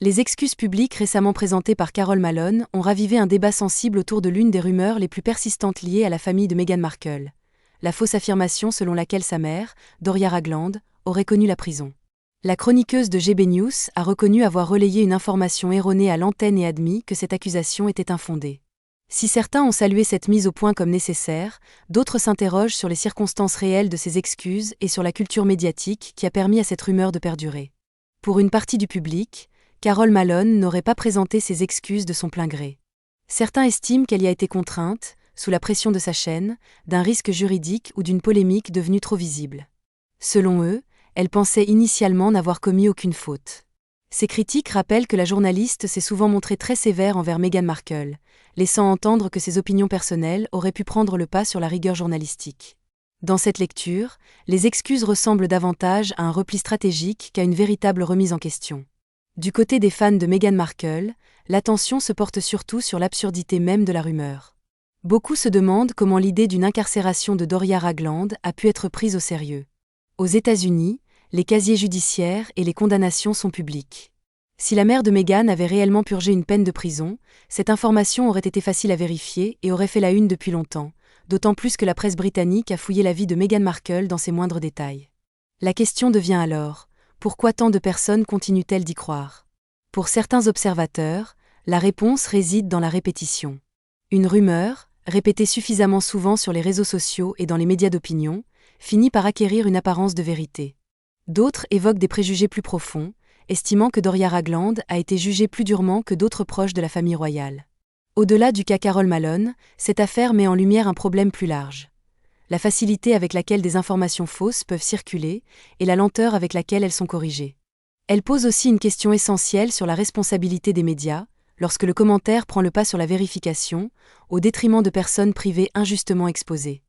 Les excuses publiques récemment présentées par Carol Malone ont ravivé un débat sensible autour de l'une des rumeurs les plus persistantes liées à la famille de Meghan Markle. La fausse affirmation selon laquelle sa mère, Doria Ragland, aurait connu la prison. La chroniqueuse de GB News a reconnu avoir relayé une information erronée à l'antenne et admis que cette accusation était infondée. Si certains ont salué cette mise au point comme nécessaire, d'autres s'interrogent sur les circonstances réelles de ces excuses et sur la culture médiatique qui a permis à cette rumeur de perdurer. Pour une partie du public, Carol Malone n'aurait pas présenté ses excuses de son plein gré. Certains estiment qu'elle y a été contrainte, sous la pression de sa chaîne, d'un risque juridique ou d'une polémique devenue trop visible. Selon eux, elle pensait initialement n'avoir commis aucune faute. Ces critiques rappellent que la journaliste s'est souvent montrée très sévère envers Meghan Markle, laissant entendre que ses opinions personnelles auraient pu prendre le pas sur la rigueur journalistique. Dans cette lecture, les excuses ressemblent davantage à un repli stratégique qu'à une véritable remise en question. Du côté des fans de Meghan Markle, l'attention se porte surtout sur l'absurdité même de la rumeur. Beaucoup se demandent comment l'idée d'une incarcération de Doria Ragland a pu être prise au sérieux. Aux États-Unis, les casiers judiciaires et les condamnations sont publics. Si la mère de Meghan avait réellement purgé une peine de prison, cette information aurait été facile à vérifier et aurait fait la une depuis longtemps, d'autant plus que la presse britannique a fouillé la vie de Meghan Markle dans ses moindres détails. La question devient alors, pourquoi tant de personnes continuent-elles d'y croire ? Pour certains observateurs, la réponse réside dans la répétition. Une rumeur, répétée suffisamment souvent sur les réseaux sociaux et dans les médias d'opinion, finit par acquérir une apparence de vérité. D'autres évoquent des préjugés plus profonds, estimant que Doria Ragland a été jugée plus durement que d'autres proches de la famille royale. Au-delà du cas Carol Malone, cette affaire met en lumière un problème plus large. La facilité avec laquelle des informations fausses peuvent circuler et la lenteur avec laquelle elles sont corrigées. Elle pose aussi une question essentielle sur la responsabilité des médias, lorsque le commentaire prend le pas sur la vérification, au détriment de personnes privées injustement exposées.